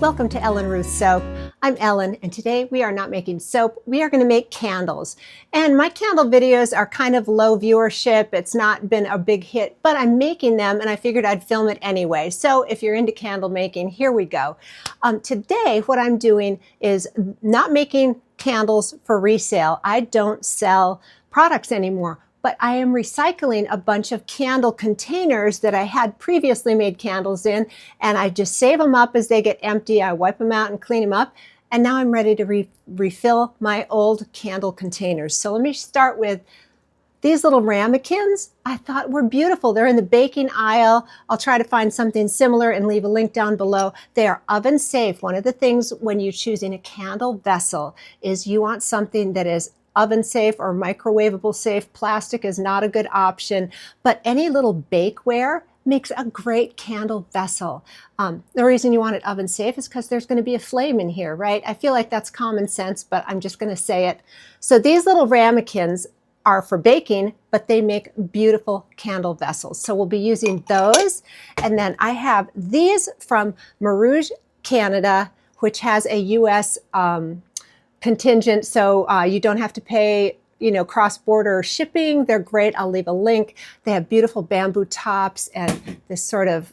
Welcome to Ellen Ruth Soap. I'm Ellen, and today we are not making soap. We are going to make candles. And my candle videos are kind of low viewership. It's not been a big hit, but I'm making them and I figured I'd film it anyway. So if you're into candle making, here we go. Today, what I'm doing is not making candles for resale. I don't sell products anymore. But I am recycling a bunch of candle containers that I had previously made candles in, and I just save them up as they get empty. I wipe them out and clean them up, and now I'm ready to refill my old candle containers. So let me start with these little ramekins. I thought were beautiful. They're in the baking aisle. I'll try to find something similar and leave a link down below. They are oven safe. One of the things when you're choosing a candle vessel is you want something that is oven safe or microwavable safe. Plastic is not a good option, but any little bakeware makes a great candle vessel. The reason you want it oven safe is because there's going to be a flame in here, right? I feel like that's common sense, but I'm just going to say it. So these little ramekins are for baking, but they make beautiful candle vessels. So we'll be using those. And then I have these from Marouge, Canada, which has a US contingent, so you don't have to pay, cross-border shipping. They're great. I'll leave a link. They have beautiful bamboo tops and this sort of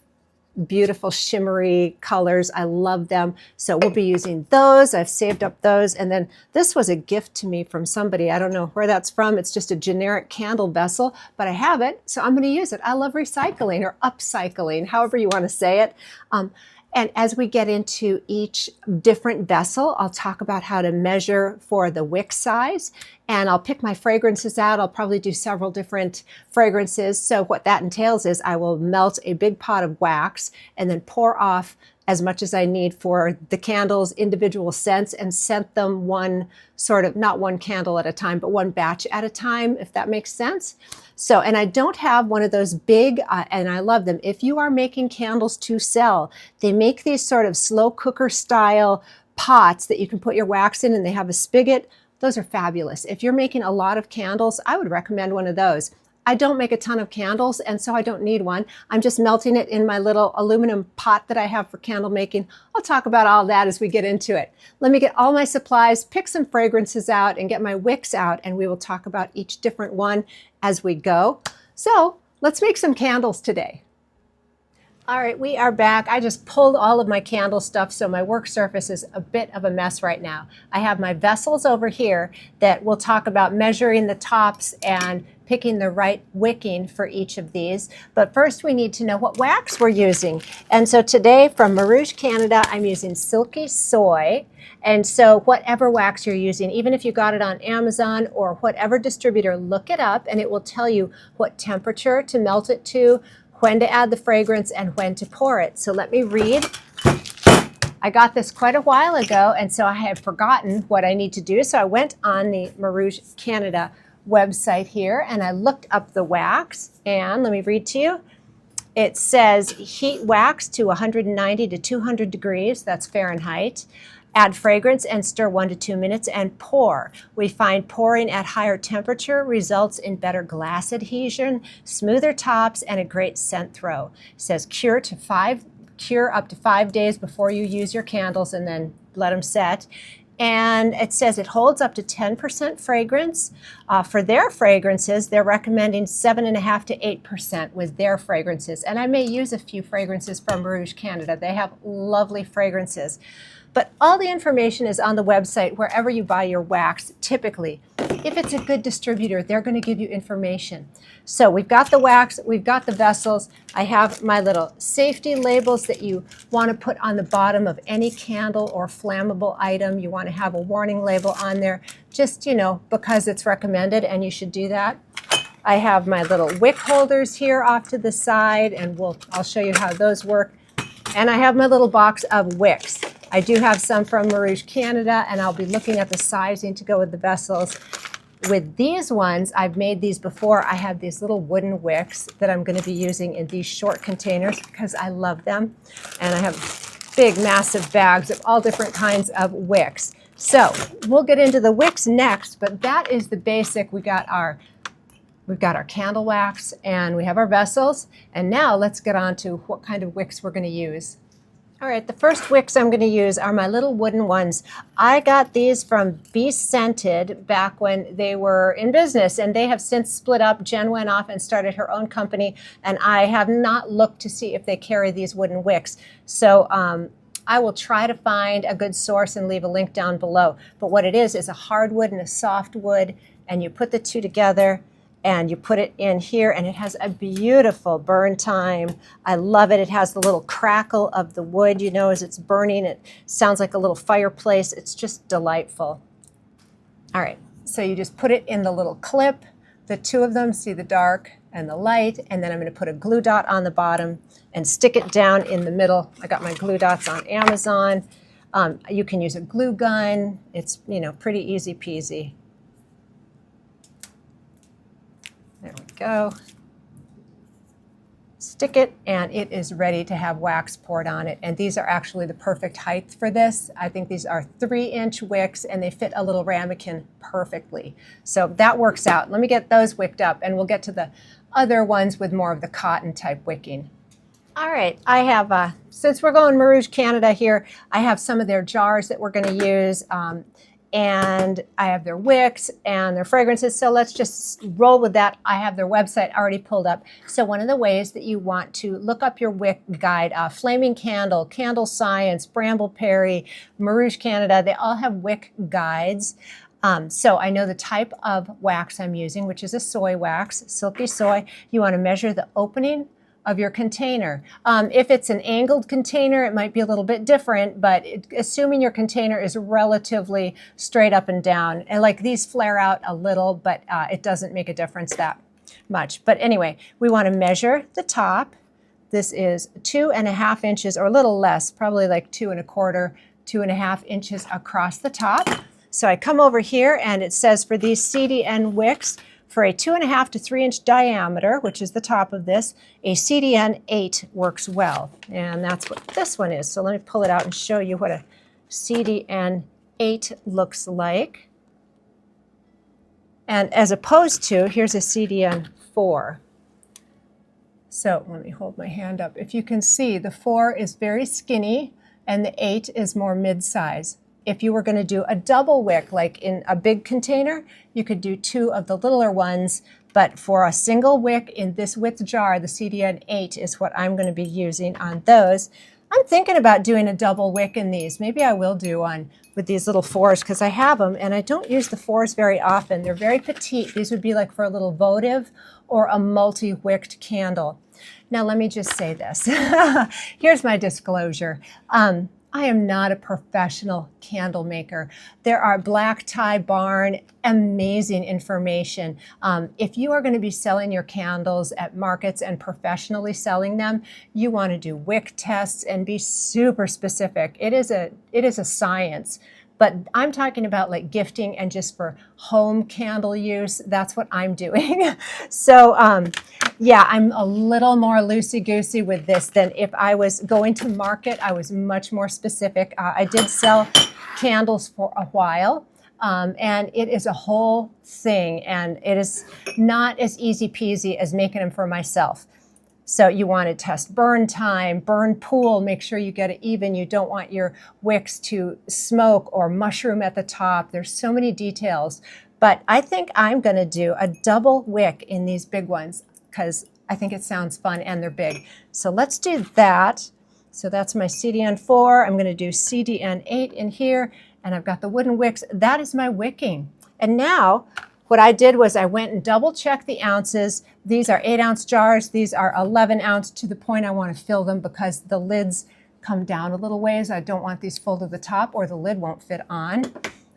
beautiful shimmery colors. I love them. So we'll be using those. I've saved up those. And then this was a gift to me from somebody. I don't know where that's from. It's just a generic candle vessel, but I have it, so I'm going to use it. I love recycling or upcycling, however you want to say it. And as we get into each different vessel, I'll talk about how to measure for the wick size, and I'll pick my fragrances out. I'll probably do several different fragrances. So what that entails is I will melt a big pot of wax and then pour off as much as I need for the candle's individual scents and scent them not one candle at a time, but one batch at a time, if that makes sense. So, and I don't have one of those big, and I love them. If you are making candles to sell, they make these sort of slow cooker style pots that you can put your wax in, and they have a spigot. Those are fabulous. If you're making a lot of candles, I would recommend one of those. I don't make a ton of candles, and so I don't need one. I'm just melting it in my little aluminum pot that I have for candle making. I'll talk about all that as we get into it. Let me get all my supplies, pick some fragrances out, and get my wicks out, and we will talk about each different one as we go. So let's make some candles today. All right, we are back. I just pulled all of my candle stuff, so my work surface is a bit of a mess right now. I have my vessels over here that we'll talk about measuring the tops and picking the right wicking for each of these. But first we need to know what wax we're using. And so today from Marouge, Canada, I'm using Silky Soy. And so whatever wax you're using, even if you got it on Amazon or whatever distributor, look it up and it will tell you what temperature to melt it to, when to add the fragrance, and when to pour it. So let me read. I got this quite a while ago, and so I had forgotten what I need to do. So I went on the Marouge Canada website here, and I looked up the wax, and let me read to you. It says heat wax to 190 to 200 degrees, that's Fahrenheit. Add fragrance and stir 1 to 2 minutes and pour. We find pouring at higher temperature results in better glass adhesion, smoother tops, and a great scent throw. It says cure up to 5 days before you use your candles and then let them set. And it says it holds up to 10% fragrance. For their fragrances, they're recommending 7.5% to 8% with their fragrances. And I may use a few fragrances from Marouge, Canada. They have lovely fragrances. But all the information is on the website wherever you buy your wax, typically. If it's a good distributor, they're going to give you information. So we've got the wax, we've got the vessels. I have my little safety labels that you want to put on the bottom of any candle or flammable item. You want to have a warning label on there, just, because it's recommended, and you should do that. I have my little wick holders here off to the side, and I'll show you how those work. And I have my little box of wicks. I do have some from Marouge, Canada, and I'll be looking at the sizing to go with the vessels. With these ones, I've made these before. I have these little wooden wicks that I'm going to be using in these short containers because I love them. And I have big, massive bags of all different kinds of wicks. So we'll get into the wicks next, but that is the basic. We've got our candle wax and we have our vessels. And now let's get on to what kind of wicks we're going to use. All right, the first wicks I'm going to use are my little wooden ones. I got these from Be Scented back when they were in business, and they have since split up. Jen went off and started her own company, and I have not looked to see if they carry these wooden wicks. So I will try to find a good source and leave a link down below. But what it is a hardwood and a softwood, and you put the two together, and you put it in here, and it has a beautiful burn time. I love it. It has the little crackle of the wood, you know, as it's burning. It sounds like a little fireplace. It's just delightful. All right, so you just put it in the little clip, the two of them, see the dark and the light, and then I'm going to put a glue dot on the bottom and stick it down in the middle. I got my glue dots on Amazon. You can use a glue gun. It's, you know, pretty easy peasy. There we go. Stick it, and it is ready to have wax poured on it. And these are actually the perfect height for this. I think these are 3-inch wicks, and they fit a little ramekin perfectly. So that works out. Let me get those wicked up, and we'll get to the other ones with more of the cotton type wicking. All right, I have, since we're going Marouge Canada here, I have some of their jars that we're going to use. And I have their wicks and their fragrances. So let's just roll with that. I have their website already pulled up. So one of the ways that you want to look up your wick guide, Flaming Candle, Candle Science, Brambleberry, Marouge Canada, they all have wick guides. So I know the type of wax I'm using, which is a soy wax, silky soy. You want to measure the opening of your container. If it's an angled container, it might be a little bit different, but assuming your container is relatively straight up and down, and like these flare out a little, but it doesn't make a difference that much. But anyway, we want to measure the top. This is 2.5 inches or a little less, probably like 2 1/4, 2.5 inches across the top. So I come over here, and it says for these CDN wicks, for a 2.5 to 3-inch diameter, which is the top of this, a CDN 8 works well. And that's what this one is. So let me pull it out and show you what a CDN 8 looks like. And as opposed to, here's a CDN 4. So let me hold my hand up. If you can see, the 4 is very skinny, and the 8 is more mid-size. If you were going to do a double wick, like in a big container, you could do 2 of the littler ones. But for a single wick in this width jar, the CDN 8 is what I'm going to be using on those. I'm thinking about doing a double wick in these. Maybe I will do one with these little 4s because I have them, and I don't use the 4s very often. They're very petite. These would be like for a little votive or a multi-wicked candle. Now, let me just say this. Here's my disclosure. I am not a professional candle maker. There are Black Tie Barn, amazing information. If you are going to be selling your candles at markets and professionally selling them, you want to do wick tests and be super specific. It is a science. But I'm talking about like gifting and just for home candle use. That's what I'm doing. So yeah, I'm a little more loosey-goosey with this than if I was going to market. I was much more specific. I did sell candles for a while. And it is a whole thing, and it is not as easy peasy as making them for myself. So you want to test burn time, burn pool, make sure you get it even. You don't want your wicks to smoke or mushroom at the top. There's so many details. But I think I'm going to do a double wick in these big ones because I think it sounds fun and they're big. So let's do that. So that's my CDN 4. I'm going to do CDN 8 in here, and I've got the wooden wicks. That is my wicking. And now what I did was I went and double checked the ounces. These are 8-ounce jars. These are 11-ounce to the point I want to fill them because the lids come down a little ways. I don't want these full to the top or the lid won't fit on.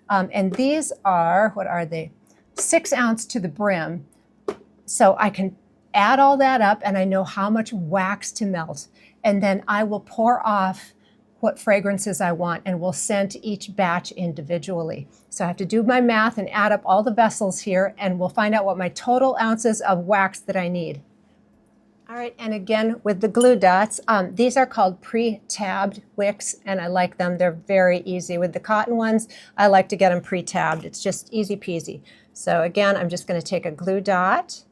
And these are, what are they? 6-ounce to the brim. So I can add all that up and I know how much wax to melt. And then I will pour off what fragrances I want and will scent each batch individually. So I have to do my math and add up all the vessels here, and we'll find out what my total ounces of wax that I need. All right, and again with the glue dots, these are called pre-tabbed wicks, and I like them. They're very easy. With the cotton ones, I like to get them pre-tabbed. It's just easy peasy. So again, I'm just going to take a glue dot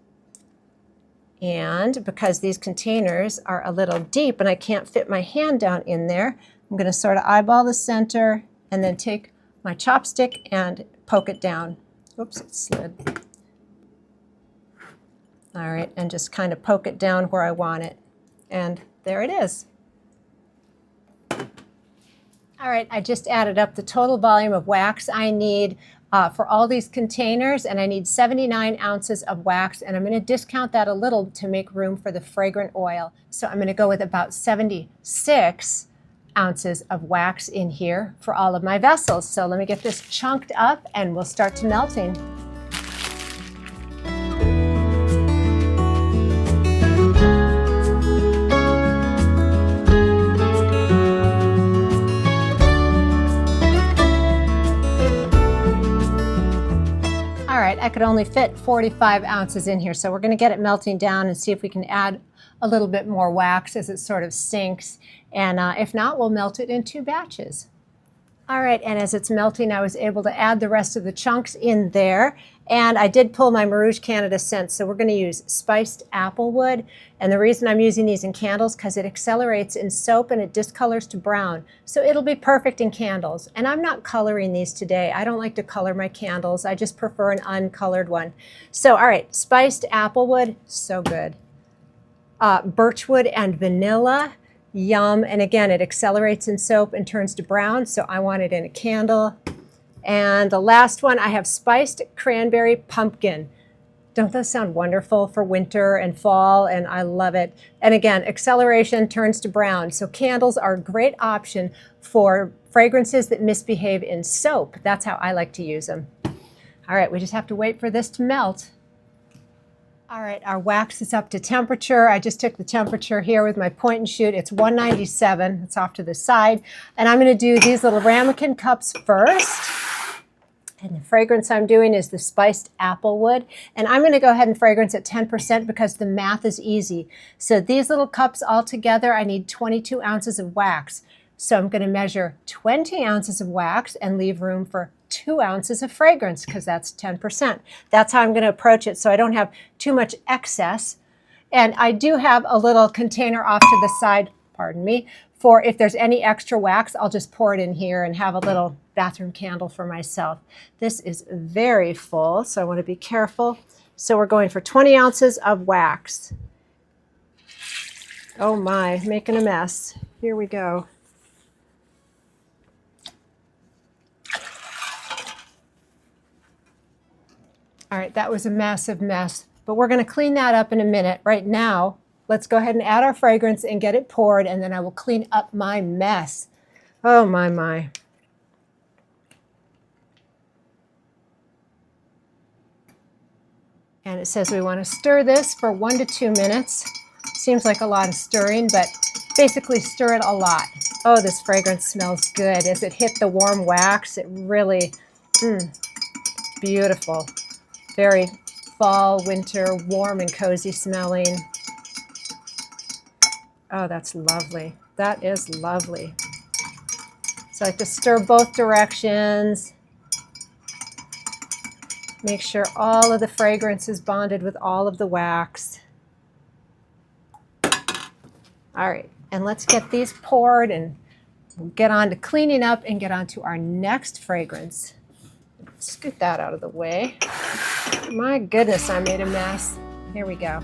And because these containers are a little deep and I can't fit my hand down in there, I'm going to sort of eyeball the center and then take my chopstick and poke it down. Oops, it slid. All right, and just kind of poke it down where I want it. And there it is. All right, I just added up the total volume of wax I need for all these containers, and I need 79 ounces of wax, and I'm going to discount that a little to make room for the fragrant oil. So I'm going to go with about 76 ounces of wax in here for all of my vessels. So let me get this chunked up and we'll start to melting. All right, I could only fit 45 ounces in here, so we're going to get it melting down and see if we can add a little bit more wax as it sort of sinks. And if not, we'll melt it in 2 batches. All right, and as it's melting, I was able to add the rest of the chunks in there. And I did pull my Marouge Canada scents, so we're going to use spiced applewood. And the reason I'm using these in candles, because it accelerates in soap and it discolors to brown. So it'll be perfect in candles. And I'm not coloring these today. I don't like to color my candles. I just prefer an uncolored one. So, all right, spiced applewood, so good. Birchwood and vanilla. Yum. And again, it accelerates in soap and turns to brown, so I want it in a candle. And the last one, I have spiced cranberry pumpkin. Don't those sound wonderful for winter and fall? And I love it. And again, acceleration turns to brown. So candles are a great option for fragrances that misbehave in soap. That's how I like to use them. All right, we just have to wait for this to melt. All right, our wax is up to temperature. I just took the temperature here with my point and shoot. It's 197. It's off to the side. And I'm going to do these little ramekin cups first. And the fragrance I'm doing is the spiced applewood. And I'm going to go ahead and fragrance at 10% because the math is easy. So these little cups all together, I need 22 ounces of wax. So I'm going to measure 20 ounces of wax and leave room for 2 ounces of fragrance because that's 10%. That's how I'm going to approach it so I don't have too much excess. And I do have a little container off to the side, pardon me, for if there's any extra wax, I'll just pour it in here and have a little bathroom candle for myself. This is very full, so I want to be careful. So we're going for 20 ounces of wax. Oh my, making a mess. Here we go. All right, that was a massive mess, but we're going to clean that up in a minute. Right now, let's go ahead and add our fragrance and get it poured, and then I will clean up my mess. Oh, my. And it says we want to stir this for 1 to 2 minutes. Seems like a lot of stirring, but basically stir it a lot. Oh, this fragrance smells good. As it hit the warm wax, it really, beautiful. Very fall, winter, warm and cozy smelling. Oh, that's lovely. That is lovely. So I like to stir both directions. Make sure all of the fragrance is bonded with all of the wax. All right, and let's get these poured and we'll get on to cleaning up and get on to our next fragrance. Scoot that out of the way. My goodness, I made a mess. Here we go.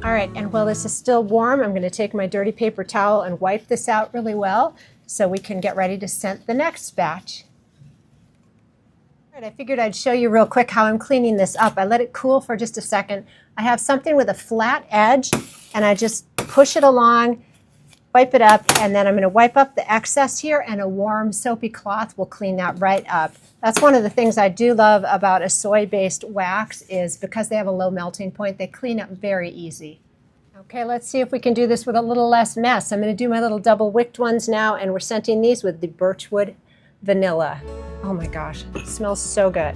All right, and while this is still warm, I'm going to take my dirty paper towel and wipe this out really well so we can get ready to scent the next batch. All right, I figured I'd show you real quick how I'm cleaning this up. I let it cool for just a second. I have something with a flat edge, and I just push it along, wipe it up, and then I'm going to wipe up the excess here, and a warm soapy cloth will clean that right up. That's one of the things I do love about a soy-based wax is because they have a low melting point, they clean up very easy. Okay, let's see if we can do this with a little less mess. I'm going to do my little double wicked ones now, and we're scenting these with the birchwood vanilla. Oh my gosh, it smells so good.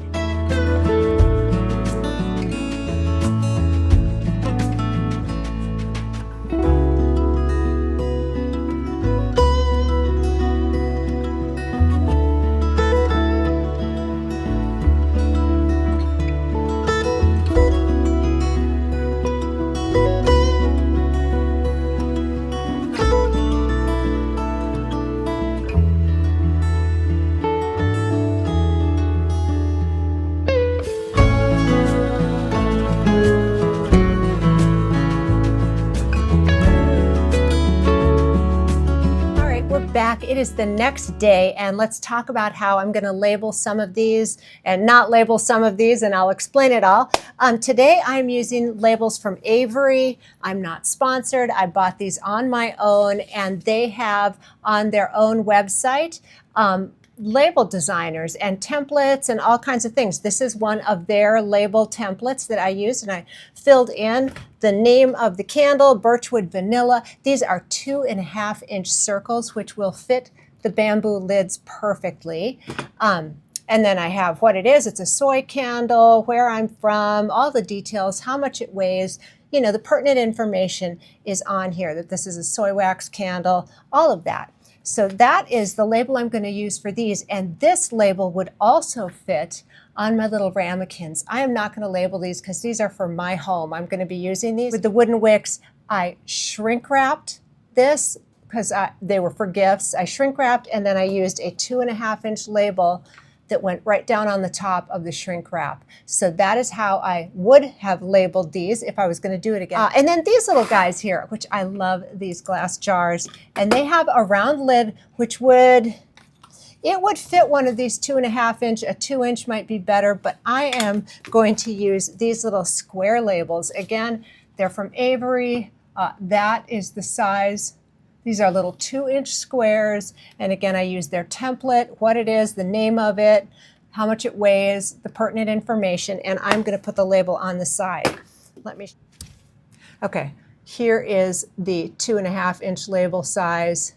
Back. It is the next day, and let's talk about how I'm going to label some of these and not label some of these, and I'll explain it all. Today I'm using labels from Avery. I'm not sponsored. I bought these on my own, and they have on their own website label designers and templates and all kinds of things. This is one of their label templates that I used, and I filled in the name of the candle, Birchwood Vanilla. These are 2.5-inch circles, which will fit the bamboo lids perfectly. And then I have what it is. It's a soy candle, where I'm from, all the details, how much it weighs. You know, the pertinent information is on here, that this is a soy wax candle, all of that. So that is the label I'm going to use for these, and this label would also fit on my little ramekins. I am not going to label these because these are for my home. I'm going to be using these. With the wooden wicks, I shrink wrapped this because they were for gifts. I shrink wrapped, and then I used a 2.5-inch label that went right down on the top of the shrink wrap. So that is how I would have labeled these if I was going to do it again. And then these little guys here, which I love these glass jars, and they have a round lid, which would fit one of these 2.5-inch. A 2-inch might be better, but I am going to use these little square labels. Again, they're from Avery. That is the size. These are little 2-inch squares, and again, I use their template, what it is, the name of it, how much it weighs, the pertinent information, and I'm going to put the label on the side. Okay, here is the 2.5-inch label size,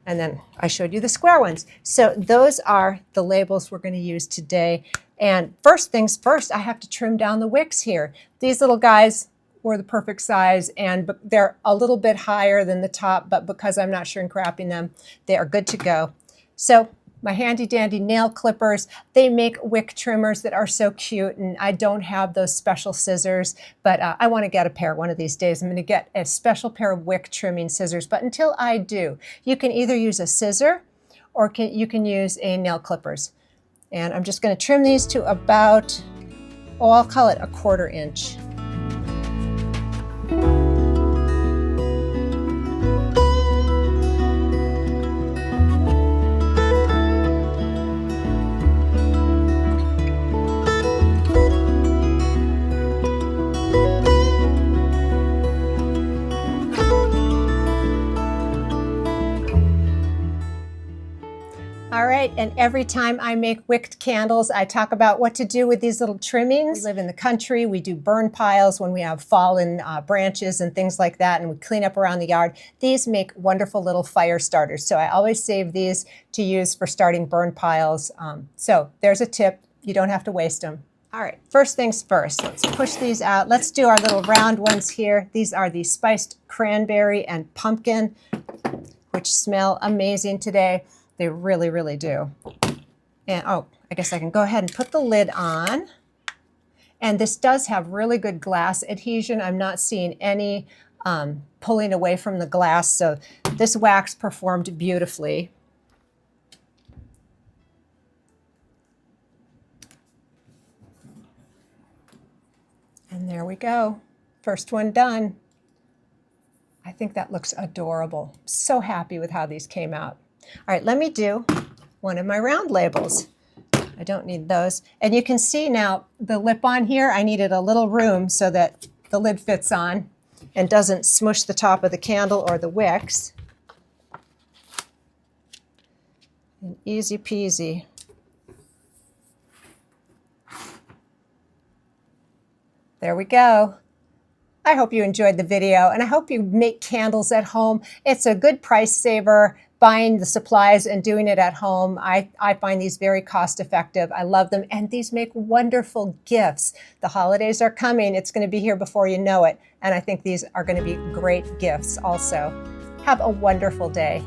and then I showed you the square ones. So those are the labels we're going to use today. And first things first, I have to trim down the wicks here. These little guys were the perfect size, and they're a little bit higher than the top, but because I'm not shrink wrapping them, they are good to go. So my handy dandy nail clippers, they make wick trimmers that are so cute, and I don't have those special scissors, but I want to get a pair one of these days. I'm going to get a special pair of wick trimming scissors, but until I do, you can either use a scissor or you can use a nail clippers. And I'm just going to trim these to about, I'll call it a 1/4 inch. All right, and every time I make wicked candles, I talk about what to do with these little trimmings. We live in the country, we do burn piles when we have fallen branches and things like that, and we clean up around the yard. These make wonderful little fire starters, so I always save these to use for starting burn piles. So there's a tip, you don't have to waste them. All right, first things first, let's push these out. Let's do our little round ones here. These are the spiced cranberry and pumpkin, which smell amazing today. They really, really do. And oh, I guess I can go ahead and put the lid on. And this does have really good glass adhesion. I'm not seeing any pulling away from the glass, so this wax performed beautifully. And there we go. First one done. I think that looks adorable. So happy with how these came out. All right, let me do one of my round labels. I don't need those. And you can see now the lip on here, I needed a little room so that the lid fits on and doesn't smush the top of the candle or the wicks. And easy peasy. There we go. I hope you enjoyed the video, and I hope you make candles at home. It's a good price saver, buying the supplies and doing it at home. I find these very cost effective. I love them, and these make wonderful gifts. The holidays are coming. It's going to be here before you know it, and I think these are going to be great gifts also. Have a wonderful day.